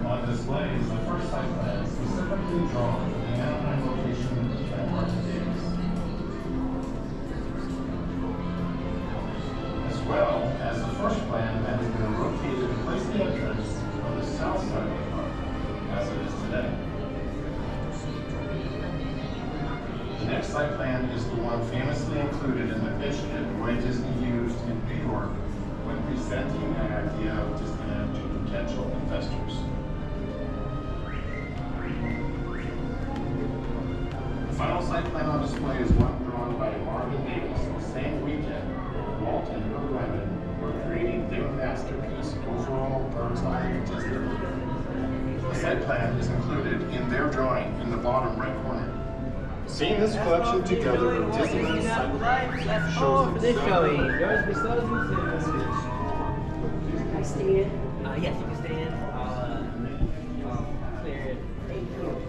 On display is the first site plan specifically drawn for the Anaheim location at Martin Davis. As well as the first plan that has been rotated to place the entrance on the south side of the park, as it is today. The next site plan is the one famously included in the pitch that Roy Disney used in New York when presenting an idea of Disneyland to potential investors. The final site plan on display is one drawn by Marvin Davis the same weekend. Walt and Bill Wyman were creating their masterpiece, overall bird's eye Disney. The site plan is included in their drawing in the bottom right corner. Seeing this collection together of Disneyland site plans shows this showing. Can I stay in? Yes, you can stay in. I'll clear it. Thank you.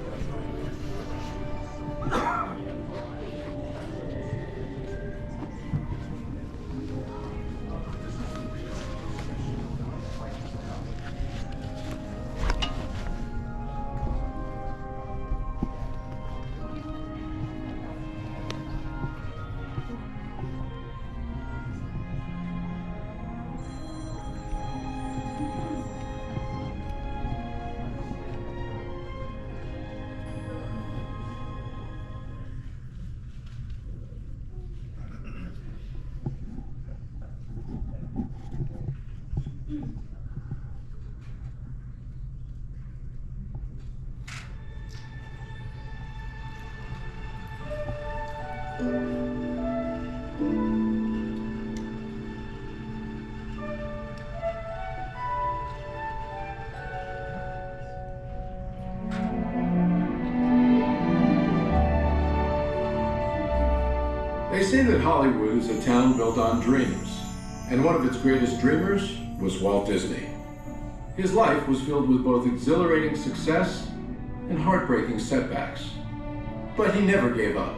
They say that Hollywood is a town built on dreams, and one of its greatest dreamers was Walt Disney. His life was filled with both exhilarating success and heartbreaking setbacks. But he never gave up.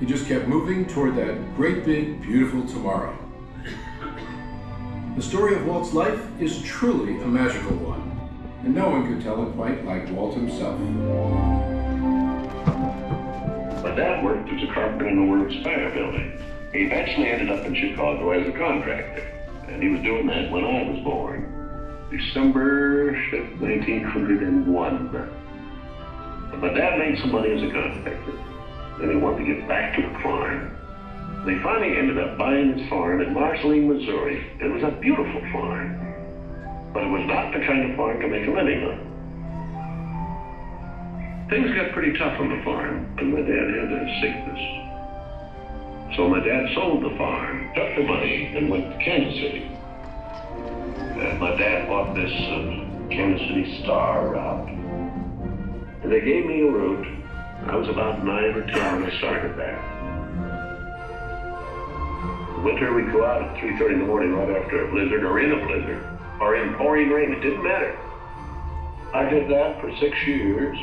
He just kept moving toward that great big, beautiful tomorrow. The story of Walt's life is truly a magical one, and no one could tell it quite like Walt himself. My dad worked as a carpenter in the World's Fair building. He eventually ended up in Chicago as a contractor, and he was doing that when I was born, December 5th, 1901. But my dad made some money as a contractor, and he wanted to get back to the farm. They finally ended up buying his farm in Marceline, Missouri. It was a beautiful farm, but it was not the kind of farm to make a living on. Things got pretty tough on the farm, and my dad had a sickness. So my dad sold the farm, took the money, and went to Kansas City. And my dad bought this Kansas City Star route. And they gave me a route. I was about 9 or 10 when I started that. Winter, we'd go out at 3:30 in the morning right after a blizzard, or in a blizzard, or in pouring rain. It didn't matter. I did that for 6 years.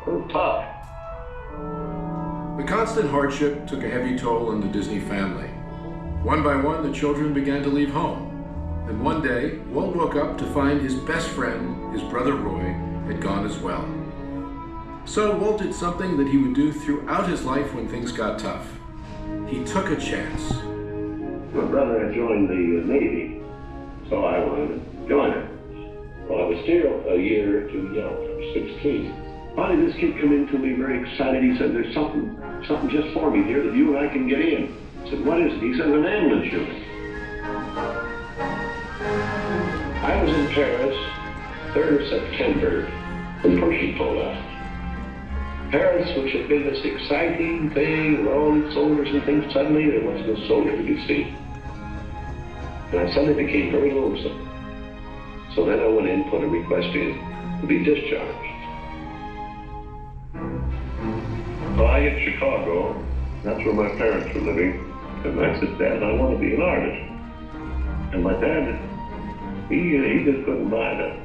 It was tough. The constant hardship took a heavy toll on the Disney family. One by one, the children began to leave home. And one day, Walt woke up to find his best friend, his brother Roy, had gone as well. So Walt did something that he would do throughout his life when things got tough. He took a chance. My brother had joined the Navy, so I wanted to join him. Well, I was still a year or two young. I was 16. Finally, this kid came in to me very excited. He said, "There's something just for me here that you and I can get in." I said, "What is it?" He said, "An ambulance unit." I was in Paris, 3rd of September, when Percy pulled out. Paris, which had been this exciting thing with all its soldiers and things, suddenly there was no soldier to be seen. And I suddenly became very lonesome. So then I went in and put a request in to be discharged. So I hit Chicago, that's where my parents were living, and I said, "Dad, I want to be an artist." And my dad He just couldn't buy them.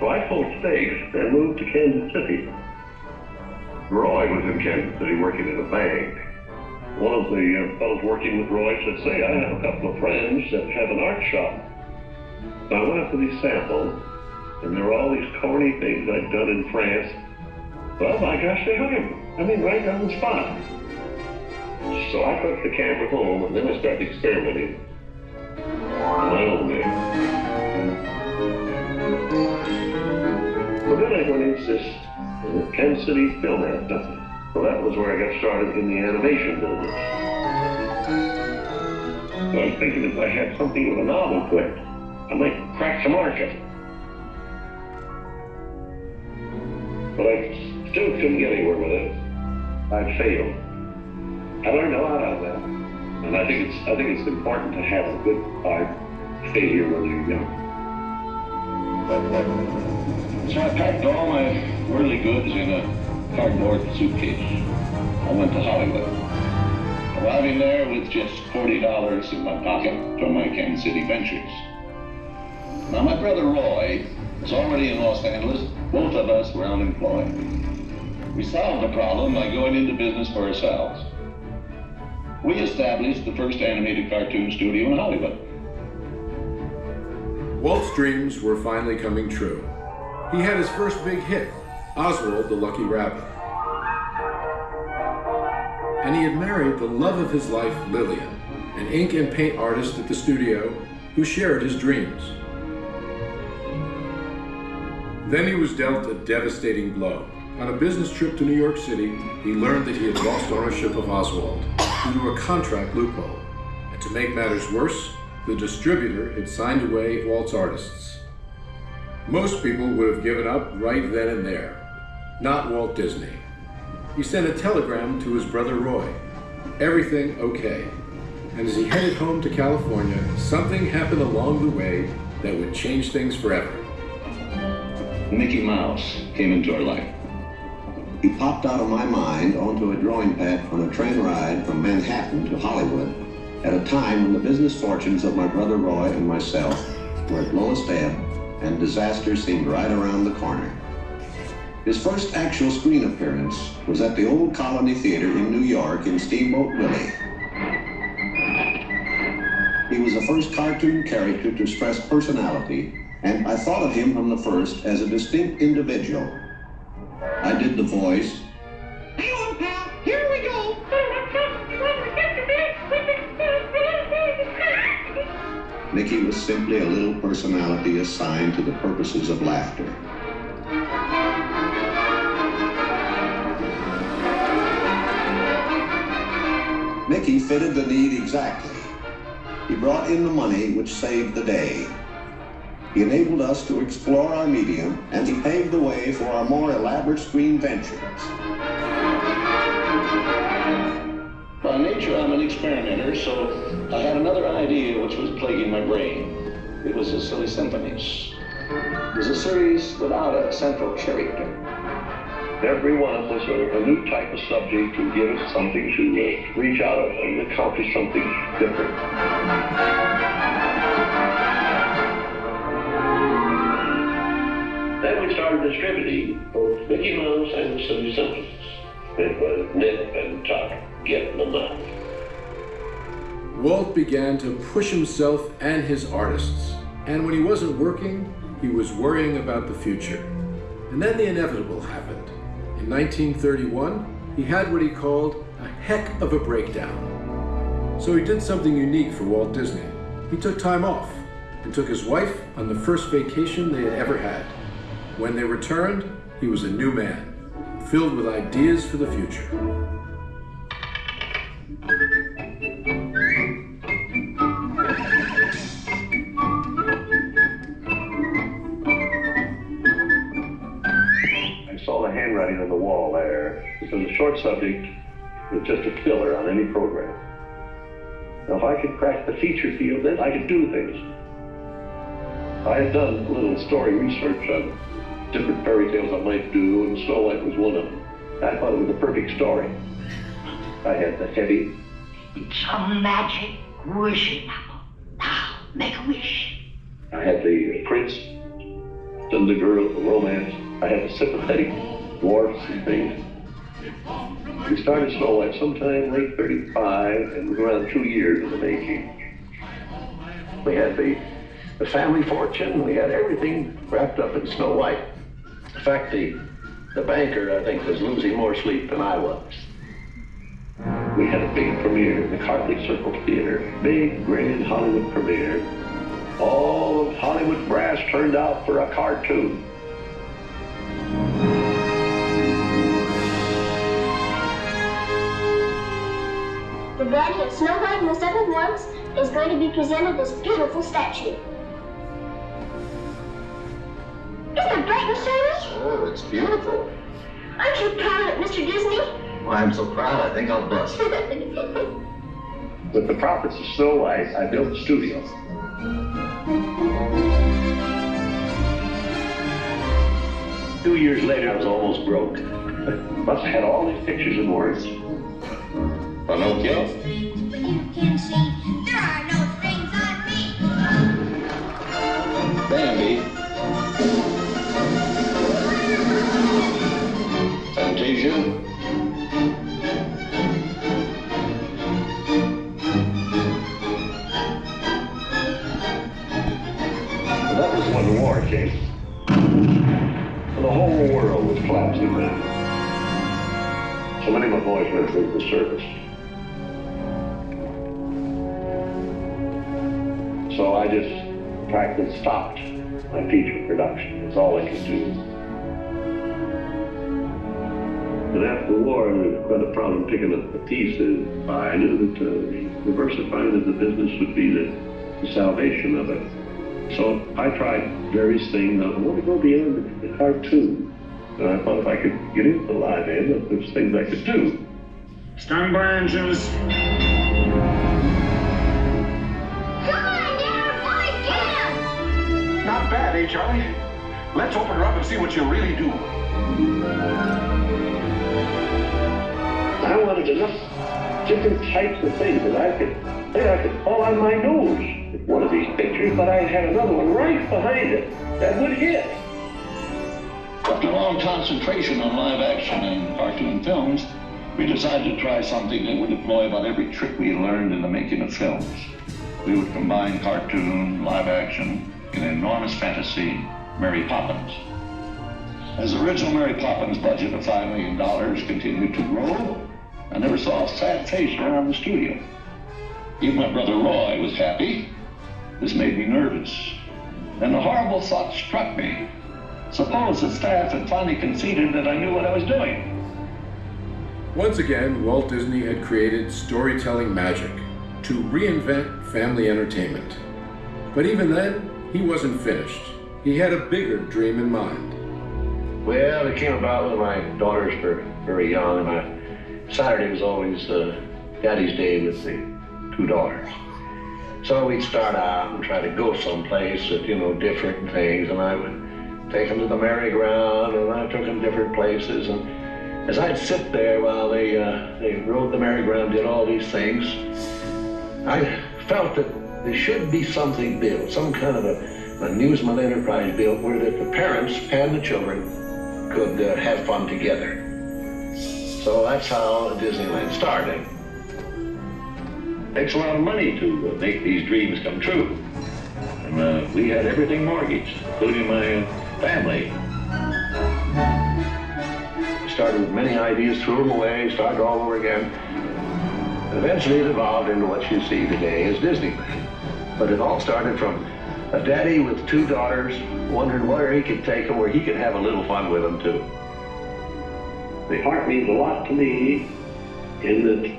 So I sold steaks and moved to Kansas City. Roy was in Kansas City working at a bank. One of the fellows working with Roy said, say, I have a couple of friends that have an art shop. So I went up to these samples, and there were all these corny things I'd done in France. Well, my gosh, they hired me. I mean, right on the spot. So I took the camera home, and then I started experimenting on my own way. So then I went into this Kansas City film stuff. So that was where I got started in the animation business. So I was thinking if I had something with a novel to it, I might crack the market. But I still couldn't get anywhere with it. I failed. I learned a lot out of that. And I think it's important to have a good art failure when you're young. So I packed all my early goods in a cardboard suitcase. I went to Hollywood, arriving there with just $40 in my pocket from my Kansas City ventures. Now my brother Roy was already in Los Angeles. Both of us were unemployed. We solved the problem by going into business for ourselves. We established the first animated cartoon studio in Hollywood. Walt's dreams were finally coming true. He had his first big hit, Oswald the Lucky Rabbit. And he had married the love of his life, Lillian, an ink and paint artist at the studio who shared his dreams. Then he was dealt a devastating blow. On a business trip to New York City, he learned that he had lost ownership of Oswald due to a contract loophole. And to make matters worse, the distributor had signed away Walt's artists. Most people would have given up right then and there. Not Walt Disney. He sent a telegram to his brother Roy. Everything okay. And as he headed home to California, something happened along the way that would change things forever. Mickey Mouse came into our life. He popped out of my mind onto a drawing pad on a train ride from Manhattan to Hollywood at a time when the business fortunes of my brother Roy and myself were at lowest ebb and disaster seemed right around the corner. His first actual screen appearance was at the Old Colony Theater in New York in Steamboat Willie. He was the first cartoon character to stress personality, and I thought of him from the first as a distinct individual. I did the voice. Hang on, pal, here we go. Mickey was simply a little personality assigned to the purposes of laughter. Mickey fitted the need exactly. He brought in the money which saved the day. He enabled us to explore our medium, and he paved the way for our more elaborate screen ventures. By nature, I'm an experimenter, so I had another idea which was plaguing my brain. It was the Silly Symphonies. It was a series without a central character. Every one was a new type of subject to give us something to reach out and accomplish something different. Then we started distributing both Mickey Mouse and the Silly Symphonies. It was nip and tuck, get them out. Walt began to push himself and his artists. And when he wasn't working, he was worrying about the future. And then the inevitable happened. In 1931, he had what he called a heck of a breakdown. So he did something unique for Walt Disney. He took time off and took his wife on the first vacation they had ever had. When they returned, he was a new man, filled with ideas for the future. I saw the handwriting on the wall there. This was a short subject. It's just a filler on any program. Now, if I could crack the feature field, then I could do things. I had done a little story research on different fairy tales I might do, and Snow White was one of them. I thought it was a perfect story. I had the heavy. It's a magic wishing apple. Now, make a wish. I had the prince and the girl, the romance. I had the sympathetic dwarfs and things. We started Snow White sometime late 35, and it was around 2 years in the making. We had the family fortune, we had everything wrapped up in Snow White. In fact, the banker, I think, was losing more sleep than I was. We had a big premiere in the Cartley Circle Theater, big, grand Hollywood premiere. All of Hollywood brass turned out for a cartoon. The Daddy of Snow White and the Seven Dwarfs is going to be presented this beautiful statue. Isn't that bright and shiny? Oh, it's beautiful. Aren't you proud of it, Mr. Disney? Well, I'm so proud I think I'll bust. With the profits of Snow White, I built a studio. Two years later, I was almost broke. But I had all these pictures and words. Pinocchio. But you can see there are no strings on me. Bambi. Fantasia. That was when the war came. The whole world was collapsing down. So many of my boys went through the service. So I just practically stopped my feature production. It's all I could do. And after the war, I had a problem picking up the pieces. I knew that diversifying of the business would be the salvation of it. So I tried various things. I want to go beyond the cartoon. And I thought if I could get into the live end, that there's things I could do. Stand by, engines. Come on, there, boy, get him! Not bad, eh, Charlie? Let's open her up and see what you really do. I wanted enough different types of things that I could fall on my nose with one of these pictures, but I had another one right behind it that would hit. After long concentration on live action and cartoon films, we decided to try something that would employ about every trick we learned in the making of films. We would combine cartoon, live action, and enormous fantasy, Mary Poppins. As the original Mary Poppins budget of $5 million continued to grow, I never saw a sad face around the studio. Even my brother Roy was happy. This made me nervous. And a horrible thought struck me. Suppose the staff had finally conceded that I knew what I was doing. Once again, Walt Disney had created storytelling magic to reinvent family entertainment. But even then, he wasn't finished. He had a bigger dream in mind. Well, it came about when my daughters were very young, and Saturday was always Daddy's Day with the two daughters. So we'd start out and try to go someplace with, different things, and I would take them to the merry-go-round, and I took them different places, and as I'd sit there while they rode the merry-go-round, did all these things, I felt that there should be something built, some kind of an amusement enterprise built where the parents and the children could have fun together. So that's how Disneyland started. It takes a lot of money to make these dreams come true. And we had everything mortgaged, including my family. Started with many ideas, threw them away, started all over again. And eventually it evolved into what you see today as Disneyland. But it all started from a daddy with two daughters wondering where he could take them, where he could have a little fun with them too. The art means a lot to me in that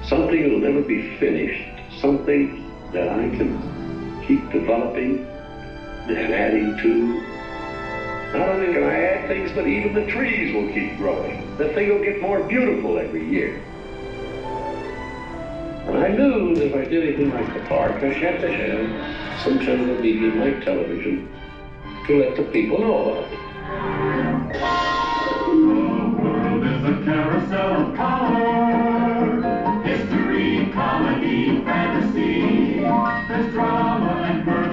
something will never be finished, something that I can keep developing and adding to. Not only can I add things, but even the trees will keep growing. The thing will get more beautiful every year. And I knew that if I did anything like the park, I had to have some kind of a medium like television to let the people know about it. The world is a carousel of power. History, comedy, fantasy. There's drama and murder.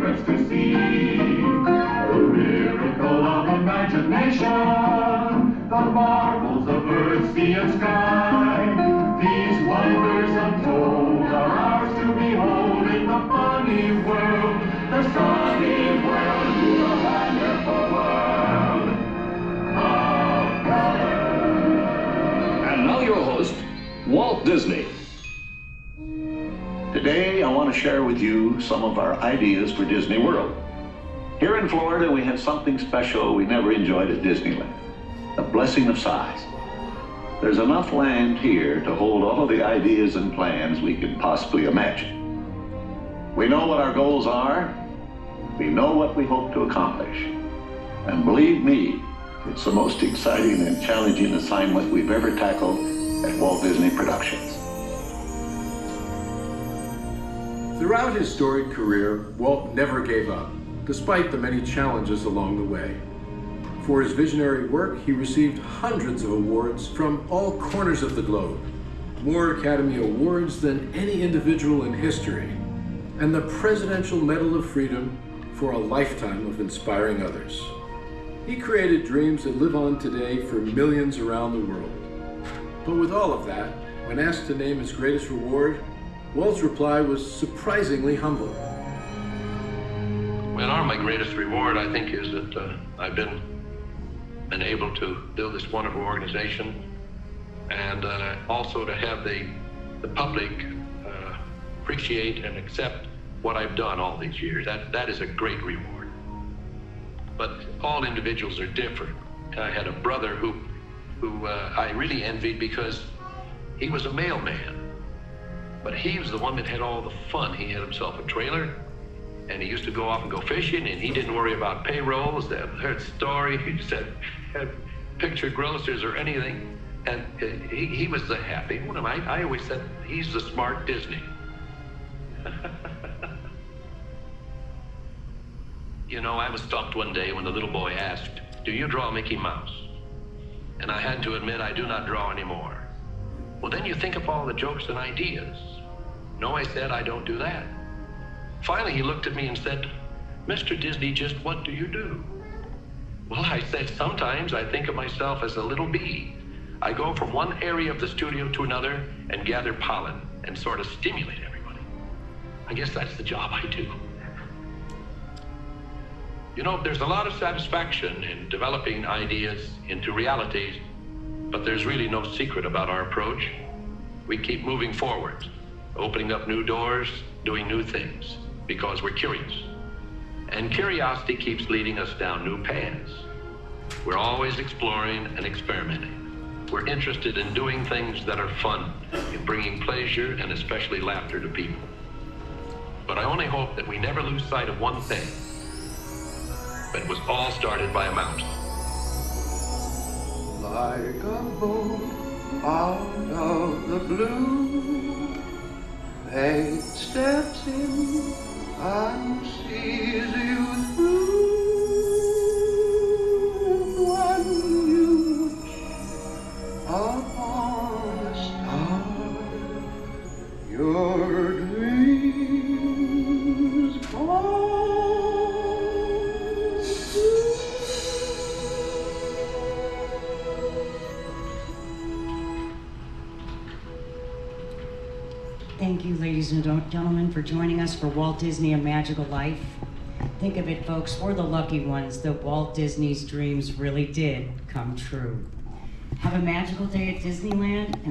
secrets to see. The miracle of imagination, the marvels of earth, sea, and sky. These wonders untold are ours to behold in the funny world, the sunny world, the wonderful world of color. And now your host, Walt Disney. Today, I want to share with you some of our ideas for Disney World. Here in Florida, we have something special we never enjoyed at Disneyland, a blessing of size. There's enough land here to hold all of the ideas and plans we could possibly imagine. We know what our goals are, we know what we hope to accomplish, and believe me, it's the most exciting and challenging assignment we've ever tackled at Walt Disney Productions. Throughout his storied career, Walt never gave up, despite the many challenges along the way. For his visionary work, he received hundreds of awards from all corners of the globe, more Academy Awards than any individual in history, and the Presidential Medal of Freedom for a lifetime of inspiring others. He created dreams that live on today for millions around the world. But with all of that, when asked to name his greatest reward, Walt's reply was surprisingly humble. Well, my greatest reward, I think, is that I've been able to build this wonderful organization, and also to have the public appreciate and accept what I've done all these years. That is a great reward. But all individuals are different. I had a brother who I really envied because he was a mailman. But he was the one that had all the fun. He had himself a trailer, and he used to go off and go fishing, and he didn't worry about payrolls, that heard story, he just had picture grocers or anything, and he was the happy one. I always said, he's the smart Disney. You know, I was stumped one day when the little boy asked, "Do you draw Mickey Mouse?" And I had to admit I do not draw anymore. Well, then you think of all the jokes and ideas. No, I said, I don't do that. Finally, he looked at me and said, "Mr. Disney, just what do you do?" Well, I said, sometimes I think of myself as a little bee. I go from one area of the studio to another and gather pollen and sort of stimulate everybody. I guess that's the job I do. You know, there's a lot of satisfaction in developing ideas into realities, but there's really no secret about our approach. We keep moving forward, opening up new doors, doing new things, because we're curious. And curiosity keeps leading us down new paths. We're always exploring and experimenting. We're interested in doing things that are fun, in bringing pleasure and especially laughter to people. But I only hope that we never lose sight of one thing. But it was all started by a mouse. Like a boat out of the blue, fate steps in and sees you through. When you wish upon a star, your dreams fall. Thank you, ladies and gentlemen, for joining us for Walt Disney: A Magical Life. Think of it, folks, we're the lucky ones that Walt Disney's dreams really did come true. Have a magical day at Disneyland. And